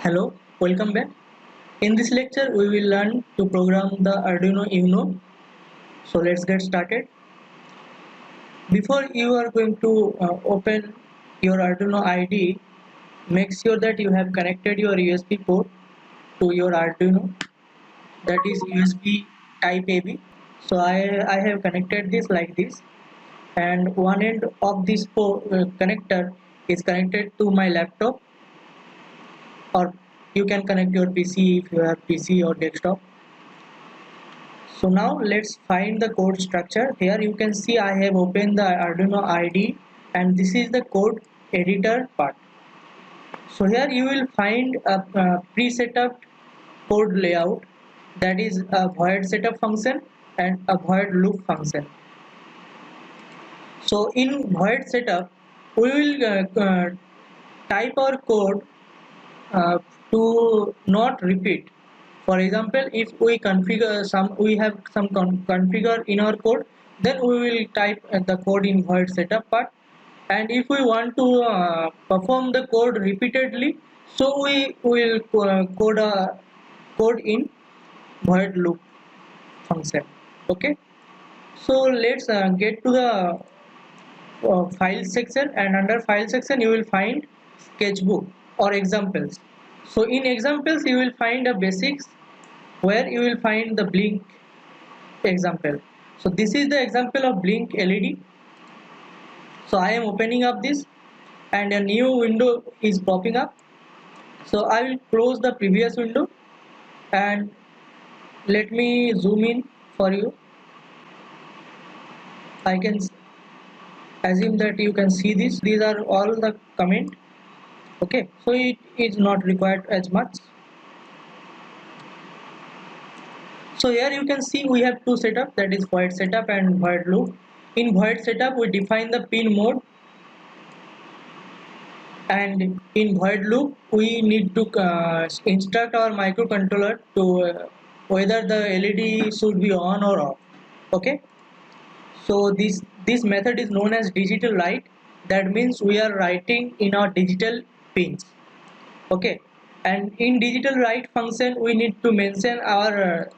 Hello, welcome back. In this lecture, we will learn to program the Arduino Uno. So let's get started. Before you are going to open your Arduino IDE, make sure that you have connected your USB port to your Arduino. That is USB Type AB. So I have connected this like this, and one end of this connector is connected to my laptop, or you can connect your PC if you have PC or desktop. So now let's find the code structure. Here you can see I have opened the Arduino IDE and this is the code editor part. So here you will find a pre-set up code layout, that is a void setup function and a void loop function. So in void setup we will type our code uh, to not repeat. For example, if we configure we have some configure in our code, then we will type the code in void setup part. And if we want to perform the code repeatedly, so we will code in void loop function. Okay, so let's get to the file section, and under file section you will find sketchbook or examples. So in examples you will find a basics, where you will find the blink example. So this is the example of blink LED. So I am opening up this and a new window is popping up. So I will close the previous window and let me zoom in for you. I can assume that you can see this. These are all the comment. Okay, so it is not required as much. So here you can see we have two setup, that is void setup and void loop. In void setup we define the pin mode, and in void loop we need to instruct our microcontroller to whether the LED should be on or off. Okay, so this method is known as digital write. That means we are writing in our digital pins. Okay, and in digital write function we need to mention our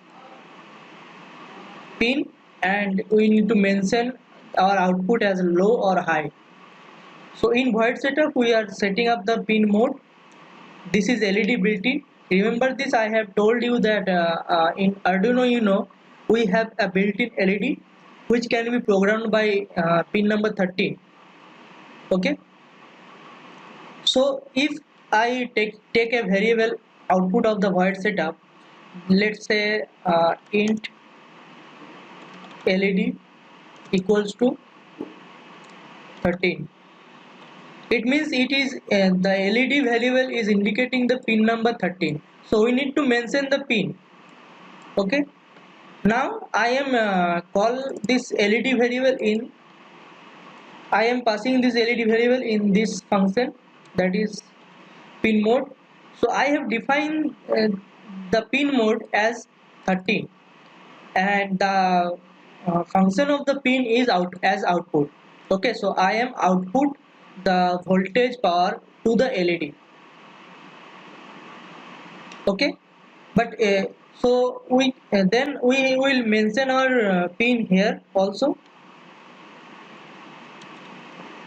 pin, and we need to mention our output as low or high. So in void setup we are setting up the pin mode. This is LED built-in. Remember this, I have told you that in Arduino Uno we have a built-in LED which can be programmed by pin number 13. Okay, so if I take a variable output of the void setup, let's say int LED equals to 13. It means it is the LED variable is indicating the pin number 13. So we need to mention the pin. Okay. Now I am call this LED variable in. I am passing this LED variable in this function, that is pin mode. So I have defined the pin mode as 13, and the function of the pin is out as output. Okay, so I am output the voltage power to the LED. Okay, but so we then we will mention our pin here also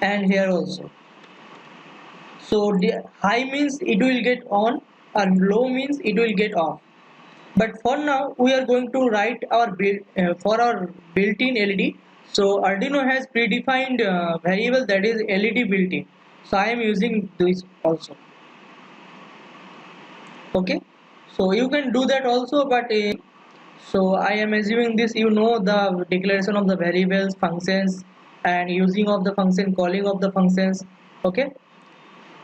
and here also. So the high means it will get on and low means it will get off. But for now we are going to write our build for our built-in LED. So Arduino has predefined variable, that is LED built-in. So I am using this also. Okay, so you can do that also, but so I am assuming this you know the declaration of the variables, functions, and using of the function, calling of the functions. Okay,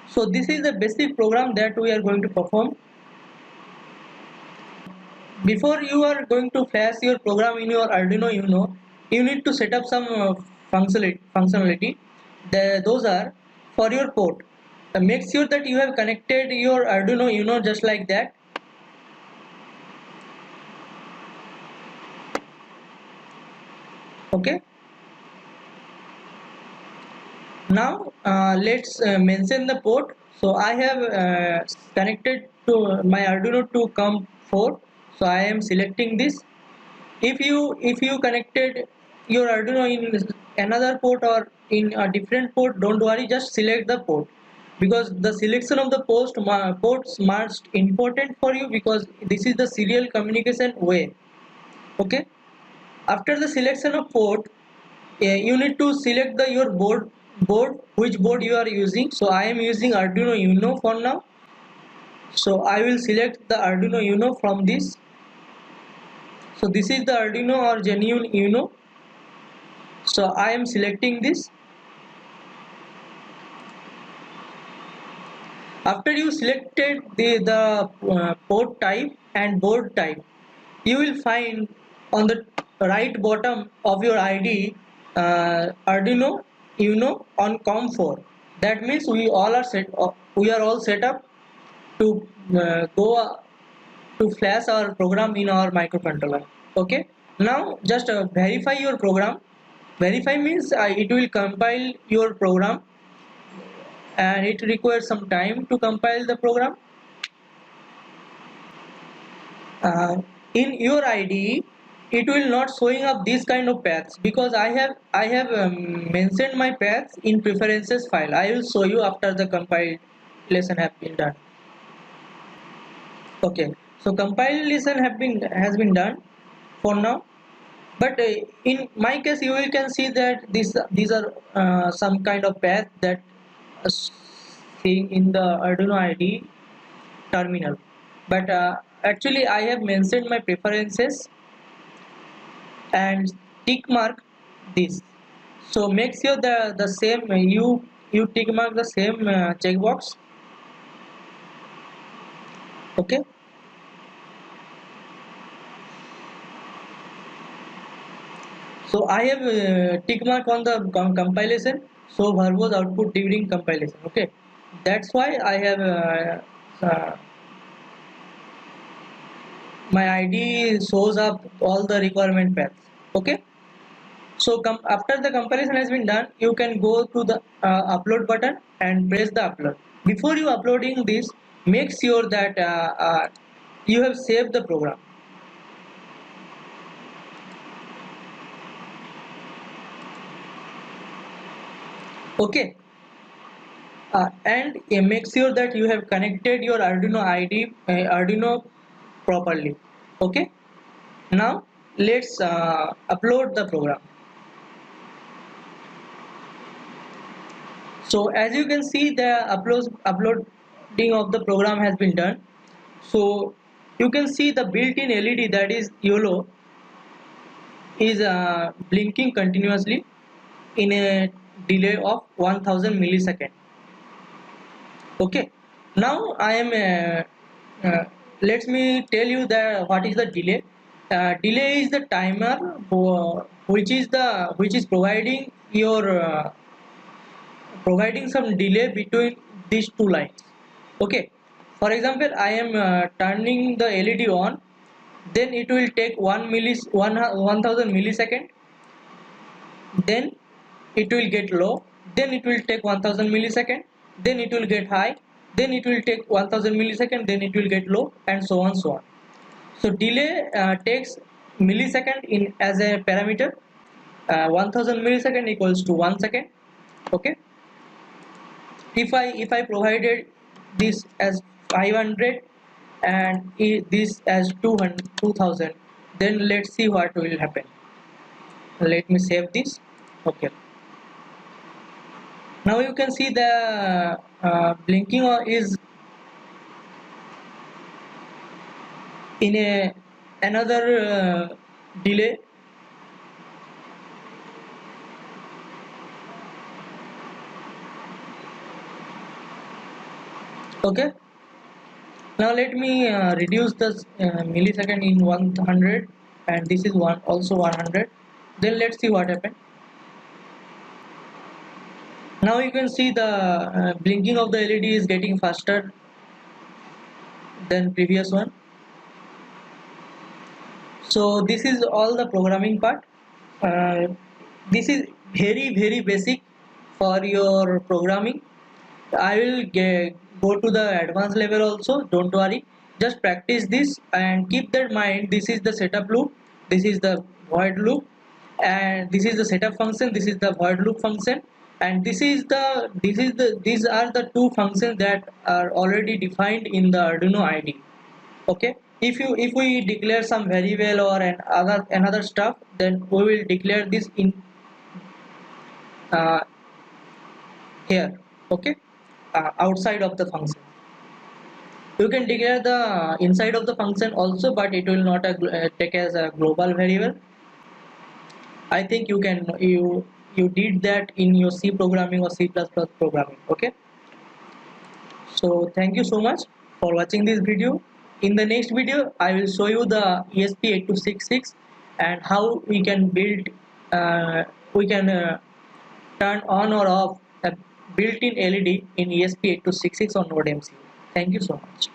so this is the basic program that we are going to perform. Before you are going to flash your program in your Arduino Uno, you need to set up some functionality. Those are for your port. Make sure that you have connected your Arduino Uno just like that. Okay. Now let's mention the port. So I have connected my Arduino to COM4. So I am selecting this. If you connected your Arduino in another port or in a different port, don't worry, just select the port, because the selection of the ports most important for you, because this is the serial communication way. Okay, after the selection of port, you need to select the your board which board you are using. So I am using Arduino Uno for now, so I will select the Arduino Uno from this. So this is the Arduino or genuine Uno, so I am selecting this. After you selected the port type and board type, you will find on the right bottom of your ID Arduino Uno on COM4. That means we are all set up to go to flash our program in our microcontroller. Okay, now just verify your program. Verify means it will compile your program, and it requires some time to compile the program. In your IDE, it will not showing up these kind of paths, because I have mentioned my paths in preferences file. I will show you after the compilation have been done. Okay, so compilation has been done for now, but in my case you will can see that these are some kind of path that seeing in the Arduino IDE terminal, but actually I have mentioned my preferences and tick mark this. So make sure the same you tick mark the same checkbox. Okay, so I have tick mark on the compilation, so verbose output during compilation. Okay, that's why I have my ID shows up all the requirement paths. Okay, so after the compilation has been done, you can go to the upload button and press the upload. Before you uploading this, make sure that you have saved the program. Okay, and make sure that you have connected your Arduino Arduino properly. Okay, now let's upload the program. So as you can see, the uploading of the program has been done. So you can see the built-in LED, that is yellow, is blinking continuously in a delay of 1000 millisecond. Okay, now I am let me tell you the what is the delay. Delay is the timer which is providing some delay between these two lines. Okay, for example, I am turning the LED on, then it will take 1000 millisecond, then it will get low, then it will take 1000 millisecond, then it will get high, then it will take 1000 millisecond, then it will get low, and so on, so on. So delay takes millisecond in as a parameter. 1000 millisecond equals to 1 second. Okay, if I provided this as 500 and this as 2000, then let's see what will happen. Let me save this. Okay, now you can see the blinking is in another delay. Okay, now let me reduce the millisecond in 100, and this is one also 100. Then let's see what happened. Now you can see the blinking of the LED is getting faster than previous one. So this is all the programming part. This is very basic for your programming. I will go to the advanced level also, don't worry. Just practice this and keep that mind. This is the setup loop, this is the void loop, and this is the setup function, this is the void loop function, and these are the two functions that are already defined in the Arduino IDE. Okay, if we declare some variable or another stuff, then we will declare this in uh, here. Okay, outside of the function. You can declare the inside of the function also, but it will not take as a global variable. I think you did that in your C programming or C++ programming. Okay, so thank you so much for watching this video. In the next video I will show you the ESP8266 and how we can build we can turn on or off a built-in LED in ESP8266 on Node MCU. Thank you so much.